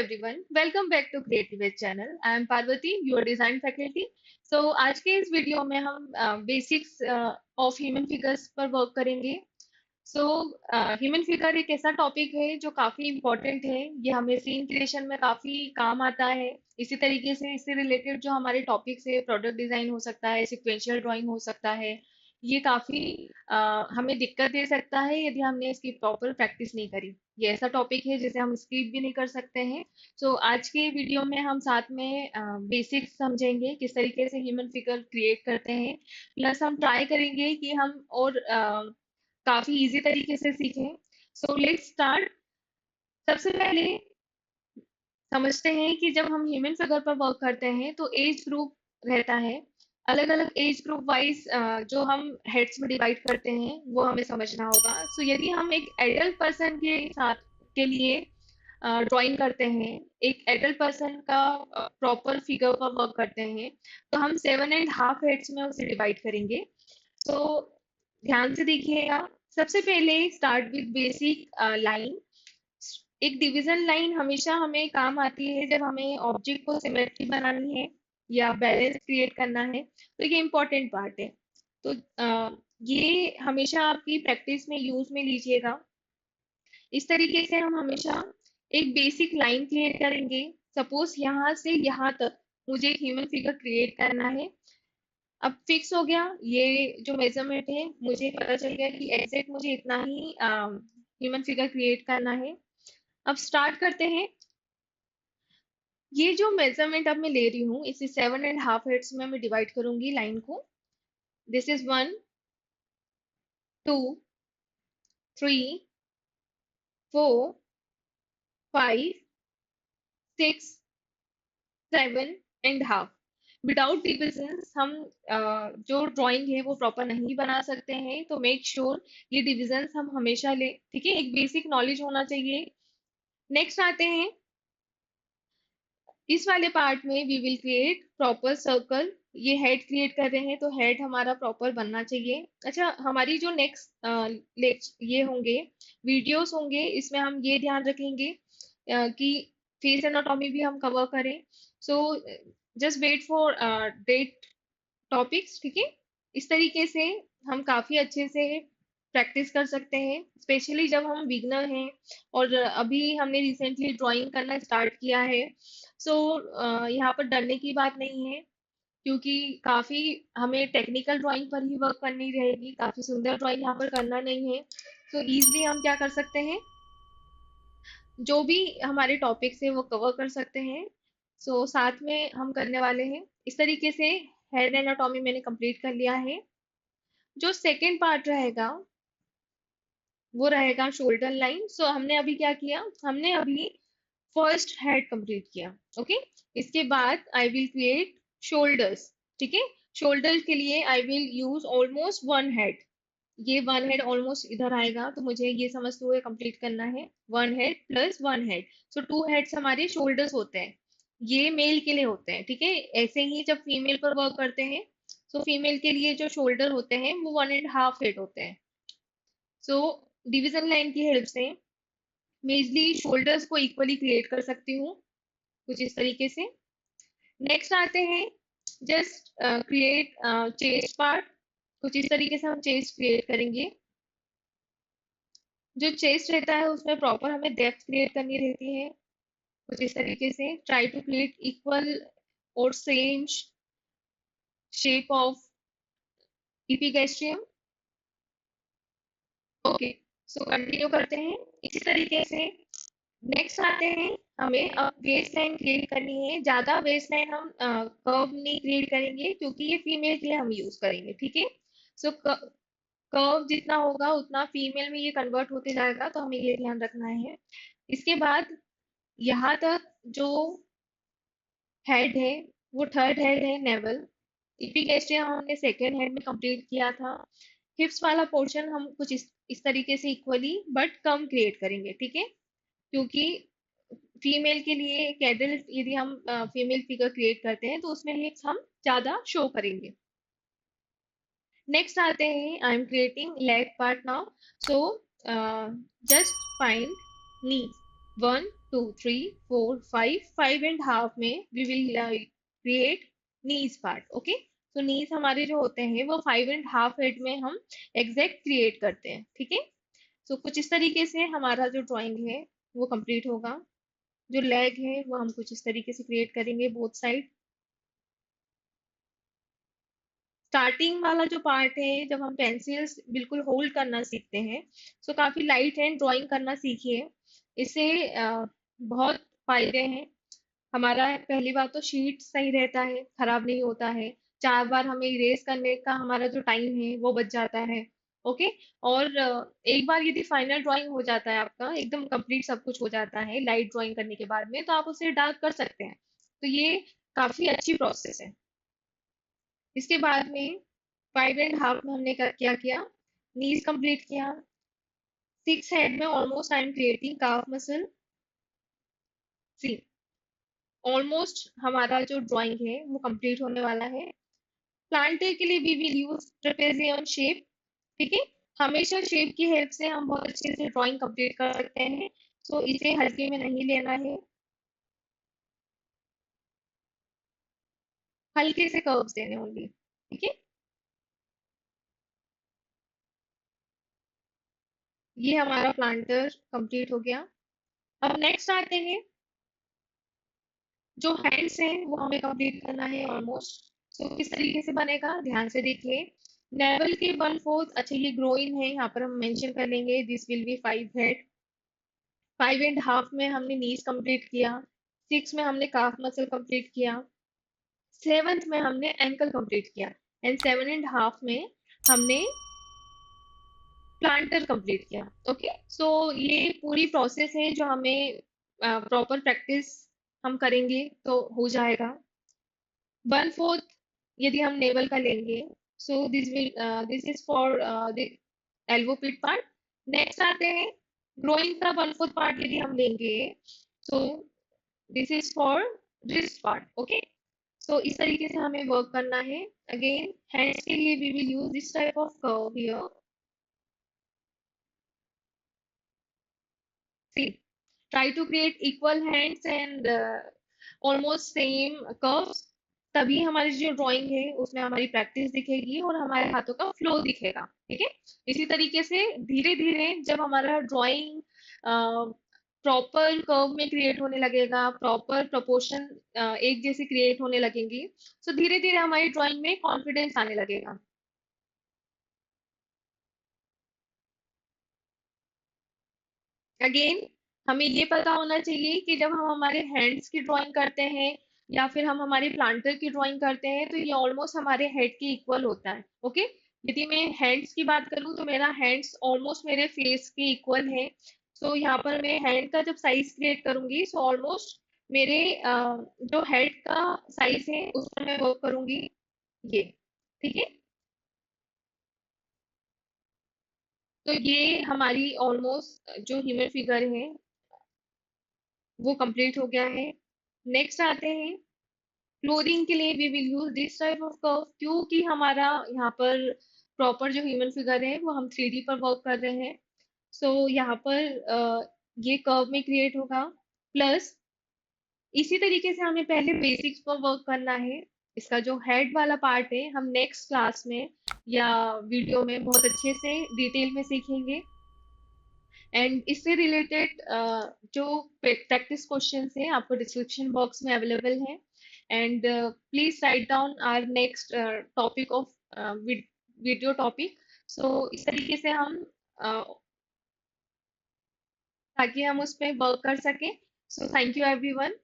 everyone. Welcome back to Creative Edge channel. I am Parvati, your design faculty. So आज के इस video में हम बेसिक्स ऑफ ह्यूमन फिगर्स पर work करेंगे. सो ह्यूमन फिगर एक ऐसा टॉपिक है जो काफी इम्पोर्टेंट है. ये हमें सीन क्रिएशन में काफी काम आता है. इसी तरीके से इससे रिलेटेड जो हमारे टॉपिक्स है, प्रोडक्ट डिजाइन हो सकता है, सिक्वेंशियल ड्राइंग हो सकता है. ये काफी हमें दिक्कत दे सकता है यदि हमने इसकी प्रॉपर प्रैक्टिस नहीं करी. ये ऐसा टॉपिक है जिसे हम स्किप भी नहीं कर सकते हैं. सो आज के वीडियो में हम साथ में बेसिक्स समझेंगे, किस तरीके से ह्यूमन फिगर क्रिएट करते हैं. प्लस हम ट्राई करेंगे कि हम और काफी इजी तरीके से सीखें. So let's start. सबसे पहले समझते हैं कि जब हम ह्यूमन फिगर पर वर्क करते हैं तो एज ग्रुप रहता है. अलग अलग एज ग्रुप वाइज जो हम हेड्स में डिवाइड करते हैं वो हमें समझना होगा. सो यदि हम एक एडल्ट पर्सन के साथ के लिए ड्राइंग करते हैं, एक एडल्ट पर्सन का प्रॉपर फिगर पर वर्क करते हैं, तो हम 7.5 हेड्स में उसे डिवाइड करेंगे. तो ध्यान से देखिएगा. सबसे पहले स्टार्ट विद बेसिक लाइन. एक डिवीजन लाइन हमेशा हमें काम आती है जब हमें ऑब्जेक्ट को सिमेट्री बनानी है या बैलेंस क्रिएट करना है. तो ये इम्पोर्टेंट पार्ट है. तो ये हमेशा आपकी प्रैक्टिस में यूज में लीजिएगा. इस तरीके से हम हमेशा एक बेसिक लाइन क्रिएट करेंगे. सपोज यहाँ से यहाँ तक मुझे एक ह्यूमन फिगर क्रिएट करना है. अब फिक्स हो गया ये जो मेजरमेंट है, मुझे पता चल गया कि एग्जैक्ट मुझे इतना ही ह्यूमन फिगर क्रिएट करना है. अब स्टार्ट करते हैं. ये जो मेजरमेंट अब मैं ले रही हूँ इसे 7.5 हेड्स में मैं डिवाइड करूंगी लाइन को. This is 1, 2, 3, 4, 5, 6, 7.5. विदाउट डिविजन्स हम जो ड्राइंग है वो प्रॉपर नहीं बना सकते हैं. तो मेक श्योर ये डिविजन्स हम हमेशा लें. ठीक है, एक बेसिक नॉलेज होना चाहिए. नेक्स्ट आते हैं. इस वाले पार्ट में we will create proper circle. ये हेड क्रिएट कर रहे हैं तो हेड हमारा प्रॉपर बनना चाहिए. अच्छा, हमारी जो नेक्स्ट ये होंगे वीडियोस होंगे, इसमें हम ये ध्यान रखेंगे कि फेस एनाटॉमी भी हम कवर करें. So just wait for that topics. ठीक है, इस तरीके से हम काफी अच्छे से प्रैक्टिस कर सकते हैं, स्पेशली जब हम बिगनर हैं और अभी हमने रिसेंटली ड्राइंग करना स्टार्ट किया है. सो यहाँ पर डरने की बात नहीं है, क्योंकि काफी हमें टेक्निकल ड्राइंग पर ही वर्क करनी रहेगी. काफी सुंदर ड्राइंग यहाँ पर करना नहीं है. तो इजली हम क्या कर सकते हैं, जो भी हमारे टॉपिक्स है वो कवर कर सकते हैं. सो साथ में हम करने वाले हैं. इस तरीके से हेड एनाटॉमी मैंने कंप्लीट कर लिया है. जो सेकंड पार्ट रहेगा वो रहेगा शोल्डर लाइन. सो हमने अभी क्या किया, हमने अभी फर्स्ट हेड कंप्लीट किया. ओके, इसके बाद आई विल क्रिएट शोल्डर्स. ठीक है, शोल्डर के लिए I will use almost 1 head. ये 1 हेड ऑलमोस्ट इधर आएगा, तो मुझे ये समझते हुए कंप्लीट करना है. 1 हेड प्लस 1 हेड, सो 2 हेड्स हमारे शोल्डर्स होते हैं. ये मेल के लिए होते हैं. ठीक है, ऐसे ही जब फीमेल पर वर्क करते हैं, सो फीमेल के लिए जो शोल्डर होते हैं वो 1.5 हेड होते हैं. सो डिवीजन लाइन की हेल्प से मैं इजली शोल्डर्स को इक्वली क्रिएट कर सकती हूँ, कुछ इस तरीके से. नेक्स्ट आते हैं. Just create chest part. कुछ इस तरीके से हम चेस्ट क्रिएट करेंगे. जो चेस्ट रहता है उसमें प्रॉपर हमें डेप्थ क्रिएट करनी रहती है. कुछ इस तरीके से ट्राई टू क्रिएट इक्वल और same shape of epigastrium. Okay, so continue करते हैं इसी तरीके से. नेक्स्ट आते हैं. हमें अब वेस्ट लाइन क्रिएट करनी है. ज्यादा वेस्ट लाइन हम कर्व नहीं क्रिएट करेंगे, क्योंकि ये फीमेल के लिए हम यूज करेंगे. ठीक है, सो कर्व जितना होगा उतना फीमेल में ये कन्वर्ट होते जाएगा, तो हमें ये ध्यान रखना है. इसके बाद यहाँ तक जो हेड है वो थर्ड हेड है, नेवल. इपिगैस्ट्रियम हमने सेकेंड हेड में कंप्लीट किया था. हिप्स वाला पोर्शन हम कुछ इस तरीके से इक्वली बट कम क्रिएट करेंगे. ठीक है, क्योंकि फीमेल के लिए एक एडल्ट यदि हम फीमेल फिगर क्रिएट करते हैं तो उसमें हिप्स हम ज्यादा शो करेंगे. नेक्स्ट आते हैं. I am creating leg part now. So just find knees. 1, two, three, four, five, 5.5 में we will create knees part. Okay, तो नीज हमारे जो होते हैं वो 5.5 हेड में हम एग्जैक्ट क्रिएट करते हैं। ठीक है, तो कुछ इस तरीके से हमारा जो ड्राइंग है वो कंप्लीट होगा। जो लेग है वो हम कुछ इस तरीके से क्रिएट करेंगे बोथ साइड। स्टार्टिंग वाला जो पार्ट है, जब हम पेंसिल्स बिल्कुल होल्ड करना सीखते हैं, तो काफी लाइट हैंड ड्राइंग करना सीखिए। इससे बहुत फायदे हैं। हमारा पहली बात तो शीट सही रहता है, खराब नहीं होता है। 4 बार हमें इरेज करने का हमारा जो टाइम है वो बच जाता है। ओके, और एक बार यदि फाइनल ड्राइंग हो जाता है, आपका एकदम कंप्लीट सब कुछ हो जाता है लाइट ड्राइंग करने के बाद में, तो आप उसे डार्क कर सकते हैं। तो ये काफी अच्छी प्रोसेस है। इसके बाद में 5.5 में हमने क्या किया, नीज कंप्लीट किया। 6 हेड में almost I am creating calf muscle. See, almost हमारा जो ड्राइंग है वो कंप्लीट होने वाला है। प्लांटर के लिए we will use trapezium shape. ठीक है, हमेशा शेप की हेल्प से हम बहुत अच्छे से ड्राइंग कंप्लीट कर सकते हैं। सो इसे हल्के में नहीं लेना है, हल्के से कर्व्स देने होंगे। ठीक है, ये हमारा प्लांटर कंप्लीट हो गया। अब नेक्स्ट आते हैं, जो हैंड्स हैं वो हमें कंप्लीट करना है ऑलमोस्ट। तो किस तरीके से बनेगा ध्यान से देखिए। नेवल के 1/4, अच्छा ये ग्रोइन है, यहाँ पर हम मेंशन कर लेंगे दिस विल बी 5 हेड। 5.5 में हमने नीज कंप्लीट किया। 6 में हमने काफ मसल कंप्लीट किया। 7th में हमने एंकल कंप्लीट किया। एंड 7.5 में हमने प्लांटर कंप्लीट किया। ओके, सो ये पूरी प्रोसेस है जो हमें प्रॉपर प्रैक्टिस हम करेंगे तो हो जाएगा। 1/4 यदि हम नेवल का लेंगे, so this is for the elbow pit part. Next आते हैं, ग्रोइंग का 1/4 पार्ट यदि हम लेंगे, so this is for wrist part. Okay, so इस तरीके से हमें वर्क करना है। अगेन हैंड्स के लिए we will use this type of curve here. See, try to create equal hands and almost same curves। तभी हमारी जो ड्राइंग है उसमें हमारी प्रैक्टिस दिखेगी और हमारे हाथों का फ्लो दिखेगा। ठीक है, इसी तरीके से धीरे धीरे जब हमारा ड्राइंग प्रॉपर कर्व में क्रिएट होने लगेगा, प्रॉपर प्रोपोर्शन एक जैसे क्रिएट होने लगेंगी, तो धीरे धीरे हमारी ड्राइंग में कॉन्फिडेंस आने लगेगा। अगेन हमें ये पता होना चाहिए कि जब हम हमारे हैंड्स की ड्राइंग करते हैं या फिर हम हमारे प्लांटर की ड्राइंग करते हैं, तो ये ऑलमोस्ट हमारे हेड के इक्वल होता है। ओके, यदि मैं हैंड्स की बात करूं तो मेरा हैंड्स ऑलमोस्ट मेरे फेस के इक्वल है। तो यहाँ पर मैं हैंड का जब साइज क्रिएट करूंगी, सो ऑलमोस्ट मेरे जो हेड का साइज है उस पर मैं वर्क करूंगी। ये ठीक है, तो ये हमारी ऑलमोस्ट जो ह्यूमन फिगर है वो कंप्लीट हो गया है। नेक्स्ट आते हैं, क्लोथिंग के लिए we will use this type of curve, क्योंकि हमारा यहाँ पर प्रॉपर जो ह्यूमन फिगर है वो हम 3D पर वर्क कर रहे हैं। सो यहाँ पर ये कर्व में क्रिएट होगा। प्लस इसी तरीके से हमें पहले बेसिक्स पर वर्क करना है। इसका जो हेड वाला पार्ट है हम नेक्स्ट क्लास में या वीडियो में बहुत अच्छे से डिटेल में सीखेंगे। एंड इससे रिलेटेड जो प्रैक्टिस क्वेश्चंस हैं आपको डिस्क्रिप्शन बॉक्स में अवेलेबल हैं। And please write down our next topic of video topic. So इस तरीके से हम ताकि हम उस पर वर्क कर सकें। So thank you everyone.